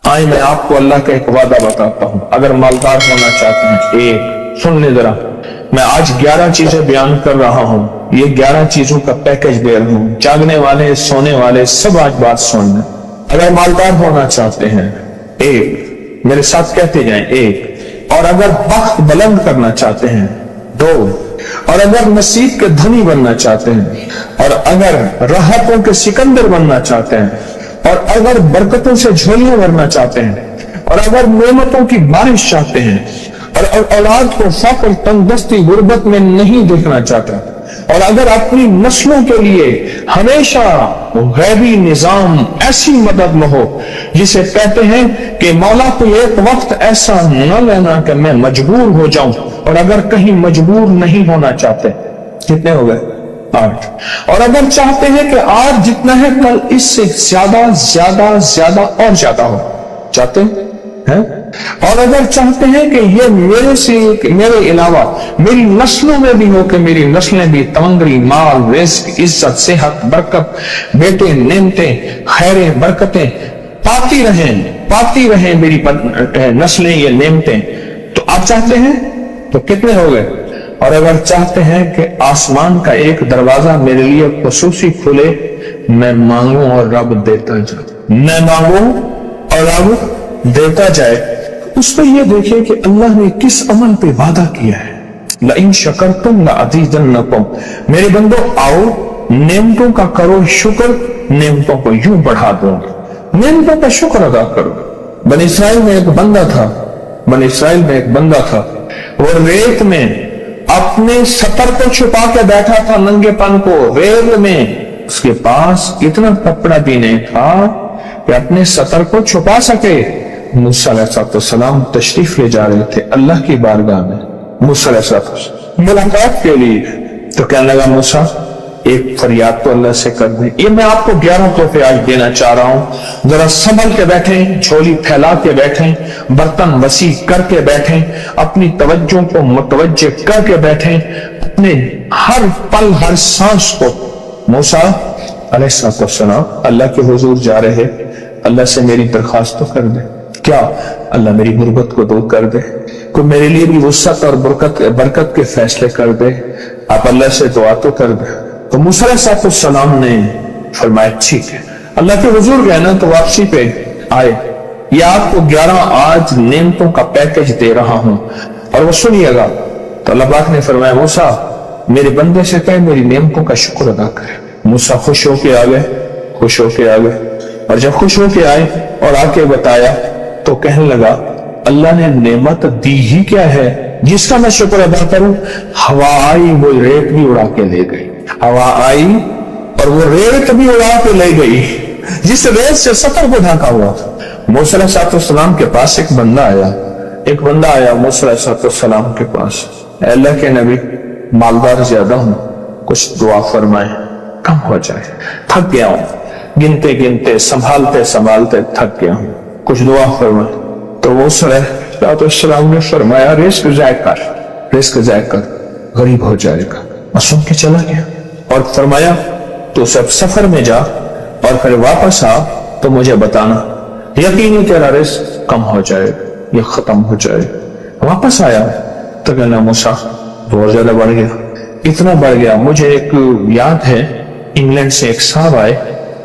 آئے میں آپ کو اللہ کا ایک وعدہ بتاتا ہوں، اگر مالدار ہونا چاہتے ہیں، ایک سن لے ذرا، میں آج 11 چیزیں بیان کر رہا ہوں، یہ 11 چیزوں کا پیکج دے رہا ہوں، جاگنے والے سونے والے سب آج بات سن لیں۔ اگر مالدار ہونا چاہتے ہیں، ایک، میرے ساتھ کہتے جائیں، ایک، اور اگر بخت بلند کرنا چاہتے ہیں، دو، اور اگر نصیب کے دھنی بننا چاہتے ہیں، اور اگر راحتوں کے سکندر بننا چاہتے ہیں، اور اگر برکتوں سے جھولیاں بھرنا چاہتے ہیں، اور اگر نعمتوں کی بارش چاہتے ہیں، اور اولاد کو فقر، تنگدستی، غربت میں نہیں دیکھنا چاہتے، اور اگر اپنی نسلوں کے لیے ہمیشہ غیبی نظام ایسی مدد میں ہو جسے کہتے ہیں کہ مولا کو ایک وقت ایسا نہ لینا کہ میں مجبور ہو جاؤں، اور اگر کہیں مجبور نہیں ہونا چاہتے، کتنے ہو گئے؟ 8۔ اور اگر چاہتے ہیں کہ آج جتنا ہے کل اس سے زیادہ زیادہ زیادہ اور زیادہ ہو، چاہتے ہیں؟ اور اگر چاہتے ہیں کہ یہ میرے علاوہ میری نسلوں میں بھی ہو، کہ میری نسلیں بھی تمنگری، مال، رزق، عزت، صحت، برکت، بیٹے، نعمتیں، خیریں، برکتیں پاتی رہیں میری نسلیں یہ نعمتیں، تو آپ چاہتے ہیں تو کتنے ہو گئے؟ اور اگر چاہتے ہیں کہ آسمان کا ایک دروازہ میرے لیے خصوصی کھلے، میں مانگوں اور رب دیتا جائے، میں مانگوں اور رب دیتا جائے، اس پہ یہ دیکھیں کہ اللہ نے کس عمل پہ وعدہ کیا ہے۔ لَإِن شَكَرْتُمْ لَأَزِيدَنَّكُمْ، میرے بندو آؤ نعمتوں کا کرو شکر، نعمتوں کو یوں بڑھا دو، نعمتوں کا شکر ادا کرو۔ بنی اسرائیل میں ایک بندہ تھا، وہ ریت میں اپنے سطر کو چھپا کے بیٹھا تھا، ننگے پن کو ریت میں، اس کے پاس اتنا کپڑا بھی نہیں تھا کہ اپنے سطر کو چھپا سکے۔ موسیٰ علیہ السلام تشریف لے جا رہے تھے اللہ کی بارگاہ میں، موسیٰ علیہ السلام ملاقات کے لیے، تو کہنے لگا موسیٰ ایک فریاد تو اللہ سے کر دیں۔ یہ میں آپ کو 11 تحفے آج دینا چاہ رہا ہوں، ذرا سنبھل کے بیٹھیں، جھولی پھیلا کے بیٹھیں، برتن وسیع کر کے بیٹھیں، اپنی توجہ کو متوجہ کر کے بیٹھیں، اپنے ہر پل ہر سانس کو۔ موسیٰ علیہ السلام اللہ کے حضور جا رہے، اللہ سے میری درخواست تو کر دے، کیا اللہ میری غربت کو دور کر دے، کوئی میرے لیے بھی وسعت اور برکت کے فیصلے کر دے، آپ اللہ سے دعا تو کر دے۔ تو موسیٰ علیہ السلام نے فرمایا ٹھیک ہے، اللہ کے حضور گئے نا تو واپسی پہ آئے، یہ آپ کو 11 آج نعمتوں کا پیکج دے رہا ہوں، اور وہ سنیے گا۔ تو اللہ پاک نے فرمایا موسیٰ میرے بندے سے کہے میری نعمتوں کا شکر ادا کرے۔ موسیٰ خوش ہو کے آ گئے، اور جب خوش ہو کے آئے اور آ کے بتایا تو کہنے لگا اللہ نے نعمت دی ہی کیا ہے جس کا میں شکر ادا کروں؟ ہوا آئی وہ ریت بھی اڑا کے لے گئی، ہوا آئی اور وہ ریت بھی اڑا کے لے گئی جس ریت سے سطر کو ڈھانکا ہوا تھا۔ موسیٰ علیہ السلام کے پاس ایک بندہ آیا موسیٰ علیہ السلام کے پاس، اے اللہ کے نبی مالدار زیادہ ہوں، کچھ دعا فرمائیں، کم ہو جائے، تھک گیا ہوں، گنتے سنبھالتے تھک گیا ہوں، کچھ دعا فرمائیں۔ تو موسیٰ علیہ السلام نے فرمایا رزق ضائع کر، غریب ہو جائے گا، اور سن کے چلا گیا، اور فرمایا تو سب سفر میں جا اور پھر واپس آ تو مجھے بتانا، یقینی تیرا رزق کم ہو جائے یا ختم ہو جائے۔ واپس آیا تو کہنا موسیٰ بہت زیادہ بڑھ گیا، اتنا بڑھ گیا، مجھے ایک یاد ہے انگلینڈ سے ایک صاحب آئے،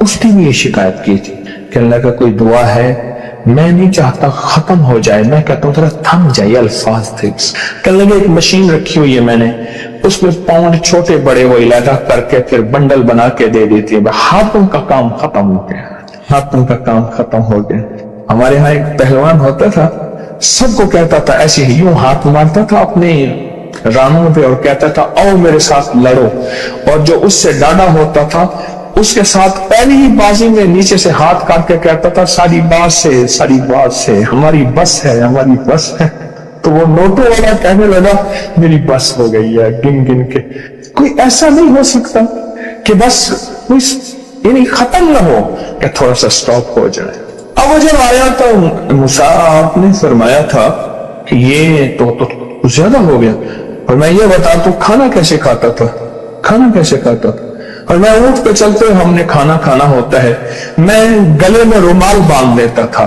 اس نے بھی یہ شکایت کی تھی کہ اللہ کا کوئی دعا ہے، میں نہیں چاہتا ختم ہو جائے، میں کہتا ہوں ذرا تھم جائے، الفاظ تھے۔ کہنے لگے ایک مشین رکھی ہوئی ہے میں نے، اس میں پاؤنڈ چھوٹے بڑے وہ علیحدہ کر کے پھر بنڈل بنا کے دے دیتی ہے، ہاتھوں کا کام ختم ہو گیا۔ ہمارے ہاں ایک پہلوان ہوتا تھا، سب کو کہتا تھا ایسے ہی، یوں ہاتھ مارتا تھا اپنے رانوں پہ اور کہتا تھا آؤ میرے ساتھ لڑو، اور جو اس سے ڈاڈا ہوتا تھا اس کے ساتھ پہلی ہی بازی میں نیچے سے ہاتھ کاٹ کے کہتا تھا ساری بات سے ہماری بس ہے۔ تو وہ نوٹوں والا کہنے لگا میری بس ہو گئی ہے، گن کے۔ کوئی ایسا نہیں ہو سکتا کہ بس یعنی ختم نہ ہو، کہ تھوڑا سا سٹاپ ہو جائے۔ اب وہ جب آیا تو موسیٰ آپ نے فرمایا تھا کہ یہ تو زیادہ ہو گیا، اور میں یہ بتا تو کھانا کیسے کھاتا تھا؟ اور میں اونٹ پہ چلتے ہم نے کھانا ہوتا ہے، میں گلے میں رومال باندھ لیتا تھا،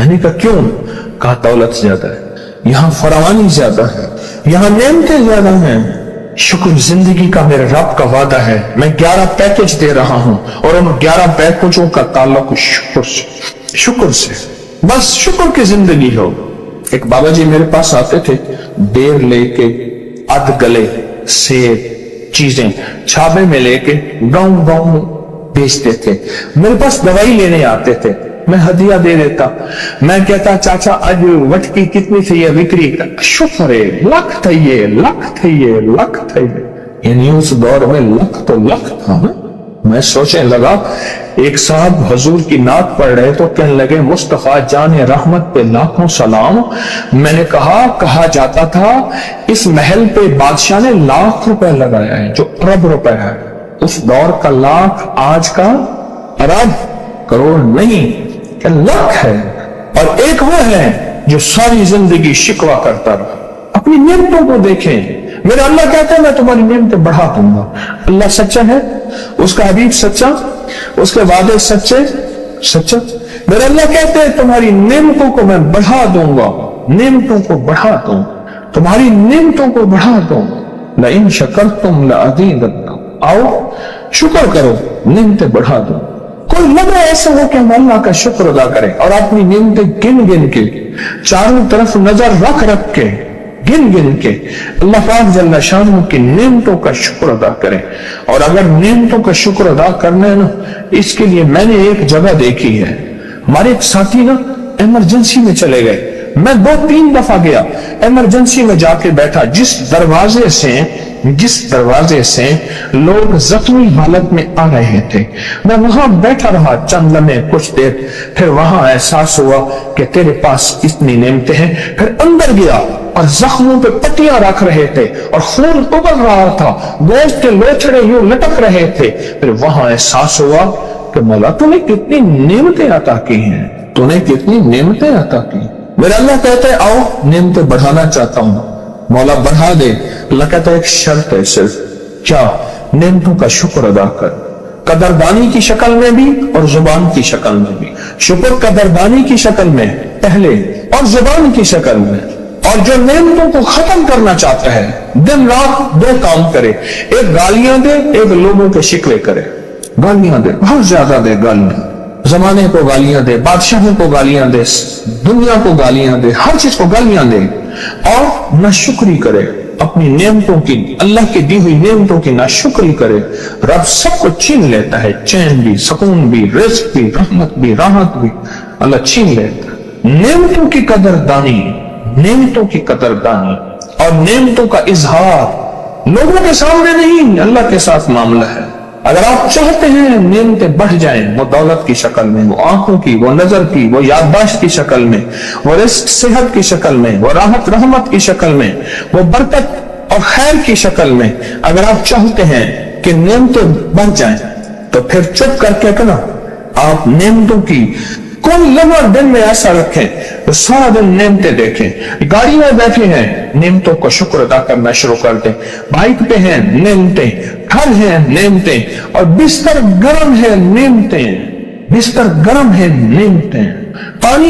میں نے کہا کیوں؟ کہا دولت زیادہ ہے، یہاں فراوانی زیادہ ہے، یہاں نعمتیں زیادہ ہیں۔ شکر زندگی کا میرے رب کا وعدہ ہے، میں 11 پیکج دے رہا ہوں اور ان 11 پیکجوں کا تعلق شکر سے، بس شکر کی زندگی ہو۔ ایک بابا جی میرے پاس آتے تھے، دیر لے کے ادھ گلے سیب چیزیں چھابے میں لے کے گاؤں گاؤں بیچتے تھے، میرے پاس دوائی لینے آتے تھے، میں ہدیہ دے دیتا، میں کہتا چاچا آج وٹکی کتنی تھی یہ وکری کا؟ شکر ہے، لکھ تھئیے لکھ تھئیے لکھ تھئیے، یعنی اس دور میں لکھ تو لکھ تھا نا۔ میں سوچنے لگا، ایک صاحب حضور کی نعت پڑھ رہے تو کہنے لگے مصطفیٰ جان رحمت پہ لاکھوں سلام۔ میں نے کہا جاتا تھا اس محل پہ بادشاہ نے لاکھ روپے لگایا ہے جو ارب روپے ہے، اس دور کا لاکھ آج کا ارب کروڑ نہیں کہ لاکھ ہے۔ اور ایک وہ ہے جو ساری زندگی شکوہ کرتا رہا۔ اپنی نعمتوں کو دیکھیں، میرا اللہ کہتا ہے میں تمہاری نعمتیں بڑھا دوں گا۔ اللہ سچا ہے، اس کا حبیب سچا، اس کے وعدے سچا۔ میرا اللہ کہتے ہیں تمہاری نعمتوں کو میں بڑھا دوں گا، نعمتوں کو بڑھا دوں، تمہاری نعمتوں کو بڑھا دوں۔ لئن شکرتم لأزیدنکم، آؤ شکر کرو، نعمتیں بڑھا دوں۔ کوئی لمحہ ایسا ہو کہ ہم اللہ کا شکر ادا کریں اور اپنی نعمتیں گن گن کے، چاروں طرف نظر رکھ کے، گن کے اللہ پاک جل شانہ کی نعمتوں کا شکر ادا کریں۔ اور اگر نعمتوں کا شکر ادا کرنا ہے نا، اس کے لیے میں نے ایک جگہ دیکھی ہے، ہمارے ایک ساتھی نا ایمرجنسی میں چلے گئے، میں 2-3 دفعہ گیا، ایمرجنسی میں جا کے بیٹھا، جس دروازے سے لوگ زخمی حالت میں آ رہے تھے، میں وہاں بیٹھا رہا چند لمحے کچھ دیر، پھر وہاں احساس ہوا کہ تیرے پاس اتنی نعمتیں ہیں۔ پھر اندر گیا اور زخموں پہ پٹیاں رکھ رہے تھے اور خون ابل رہا تھا، گوشت کے لوچڑے یوں لٹک رہے تھے۔ پھر وہاں احساس ہوا کہ مولا تو نے کتنی نعمتیں عطا کی ہیں، تو نے کتنی نعمتیں عطا کی۔ میرا اللہ کہتا ہے آؤ نعمتیں بڑھانا چاہتا ہوں، مولا بڑھا دے۔ اللہ کہتا ہے ایک شرط ہے، صرف کیا؟ نعمتوں کا شکر ادا کر، قدردانی کی شکل میں بھی اور زبان کی شکل میں بھی۔ شکر قدردانی کی شکل میں پہلے اور زبان کی شکل میں۔ اور جو نعمتوں کو ختم کرنا چاہتا ہے دن رات 2 کام کرے، ایک گالیاں دے، ایک لوگوں کے شکوے کرے۔ گالیاں دے، بہت زیادہ دے گالیاں، زمانے کو گالیاں دے، بادشاہوں کو گالیاں دے، دنیا کو گالیاں دے، ہر چیز کو گالیاں دے، اور ناشکری کرے اپنی نعمتوں کی، اللہ کی دی ہوئی نعمتوں کی ناشکری کرے۔ رب سب کو چھین لیتا ہے، چین بھی، سکون بھی، رزق بھی، رحمت بھی، راحت بھی، اللہ چھین لیتا ہے۔ نعمتوں کی قدردانی، نعمتوں کی قدردانی اور نعمتوں کا اظہار لوگوں کے سامنے نہیں، اللہ کے ساتھ معاملہ ہے۔ اگر آپ چاہتے ہیں نعمتیں بڑھ جائیں، وہ دولت کی شکل میں، وہ آنکھوں کی، وہ نظر کی، وہ یادداشت کی شکل میں، وہ رزق صحت کی شکل میں، وہ راحت رحمت کی شکل میں، وہ برکت اور خیر کی شکل میں، اگر آپ چاہتے ہیں کہ نعمتیں بڑھ جائیں تو پھر چپ کر کے کہنا آپ نعمتوں کی کوئی لمحہ دن میں ایسا رکھیں تو سارا دن نعمتیں دیکھیں۔ گاڑی میں بیٹھے ہیں، نعمتوں کو شکر ادا کرنا شروع کر دیں۔ بائک پہ ہیں، نعمتیں، گھر ہیں، نعمتیں، اور بستر گرم ہے، نعمتیں، بستر گرم ہے، نعمتیں، پانی